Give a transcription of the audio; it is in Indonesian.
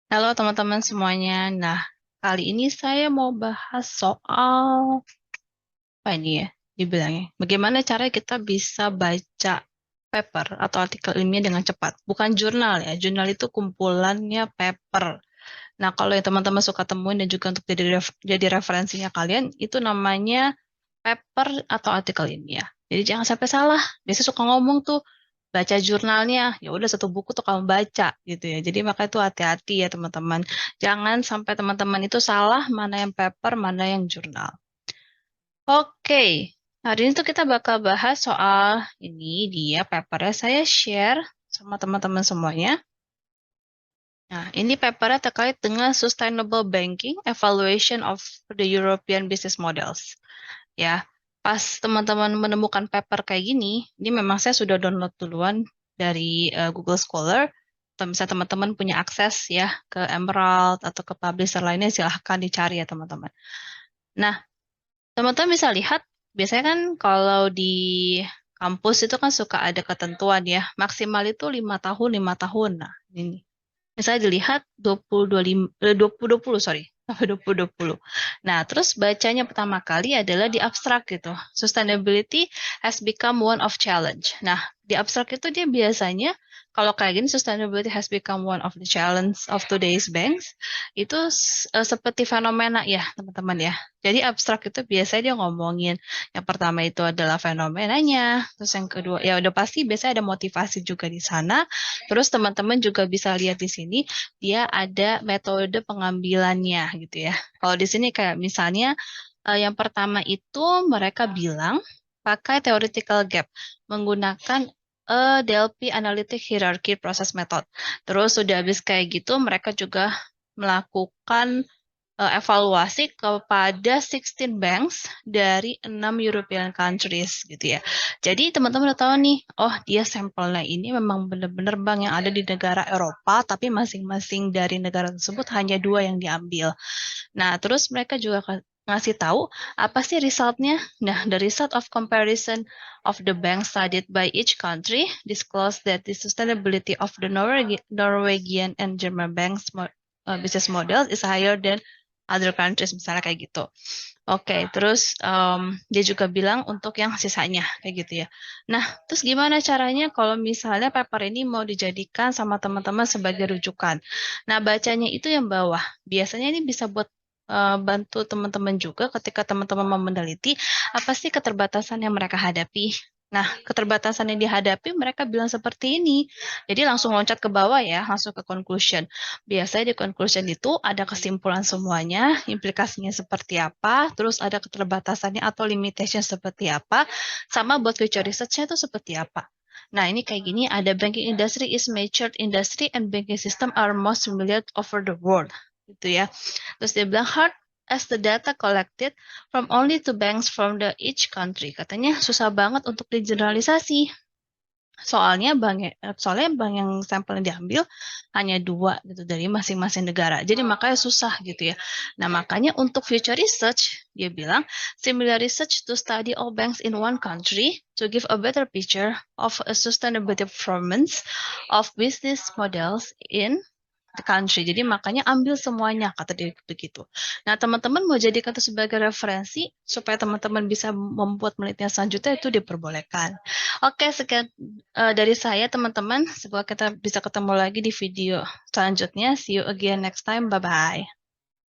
Halo teman-teman semuanya. Nah, kali ini saya mau bahas soal apa ini ya? Dibilangnya, bagaimana cara kita bisa baca paper atau artikel ilmiah dengan cepat? Bukan jurnal ya. Jurnal itu kumpulannya paper. Nah, kalau yang teman-teman suka temuin dan juga untuk jadi referensinya kalian, itu namanya paper atau artikel ilmiah. Jadi jangan sampai salah. Biasanya suka ngomong tuh baca jurnalnya, ya udah satu buku tuh kamu baca gitu ya. Jadi makanya tuh hati-hati ya teman-teman. Jangan sampai teman-teman itu salah mana yang paper, mana yang jurnal. Oke, hari ini tuh kita bakal bahas soal ini dia papernya saya share sama teman-teman semuanya. Nah, ini papernya terkait dengan Sustainable Banking Evaluation of the European Business Models. Ya, pas teman-teman menemukan paper kayak gini, ini memang saya sudah download duluan dari Google Scholar. Atau misalnya teman-teman punya akses ya ke Emerald atau ke publisher lainnya, silahkan dicari ya teman-teman. Nah, teman-teman bisa lihat, biasanya kan kalau di kampus itu kan suka ada ketentuan ya, maksimal itu 5 tahun, 5 tahun. Nah, ini. Misalnya dilihat 2020, sorry, sampai 2020. Nah, terus bacanya pertama kali adalah di abstrak gitu. Sustainability has become one of challenge. Nah, di abstrak itu dia biasanya kalau kayak gini sustainability has become one of the challenge of today's banks itu seperti fenomena ya, teman-teman ya. Jadi abstrak itu biasanya dia ngomongin yang pertama itu adalah fenomenanya, terus yang kedua ya udah pasti biasanya ada motivasi juga di sana. Terus teman-teman juga bisa lihat di sini dia ada metode pengambilannya gitu ya. Kalau di sini kayak misalnya yang pertama itu mereka bilang pakai theoretical gap menggunakan DLP Analytic Hierarchy Process Method. Terus sudah habis kayak gitu mereka juga melakukan evaluasi kepada 16 banks dari 6 European countries gitu ya. Jadi teman-teman udah tahu nih, oh dia sampelnya ini memang benar-benar bank yang ada di negara Eropa, tapi masing-masing dari negara tersebut hanya dua yang diambil. Nah, terus mereka juga ngasih tahu apa sih resultnya. Nah, the result of comparison of the banks studied by each country disclose that the sustainability of the Norwegian and German banks business model is higher than other countries, misalnya kayak gitu. Oke, terus dia juga bilang untuk yang sisanya kayak gitu ya. Nah, terus gimana caranya kalau misalnya paper ini mau dijadikan sama teman-teman sebagai rujukan? Nah, bacanya itu yang bawah. Biasanya ini bisa buat bantu teman-teman juga ketika teman-teman mau meneliti apa sih keterbatasan yang mereka hadapi. Nah, keterbatasan yang dihadapi mereka bilang seperti ini. Jadi langsung loncat ke bawah ya, langsung ke conclusion. Biasanya di conclusion itu ada kesimpulan semuanya, implikasinya seperti apa, terus ada keterbatasannya atau limitation seperti apa, sama buat future research-nya itu seperti apa. Nah, ini kayak gini, ada banking industry is matured industry and banking system are most familiar over the world. Gitu ya. Terus dia bilang, hard as the data collected from only two banks from the each country. Katanya susah banget untuk digeneralisasi. Soalnya bank yang sampel yang diambil hanya dua gitu dari masing-masing negara. Jadi makanya susah gitu ya. Nah, makanya untuk future research, dia bilang similar research to study all banks in one country to give a better picture of a sustainability performance of business models in the country. Jadi makanya ambil semuanya, kata dia begitu. Nah, teman-teman mau jadikan itu sebagai referensi supaya teman-teman bisa membuat penelitian selanjutnya itu diperbolehkan. Oke, sekian dari saya teman-teman. Semoga kita bisa ketemu lagi di video selanjutnya. See you again next time. Bye-bye.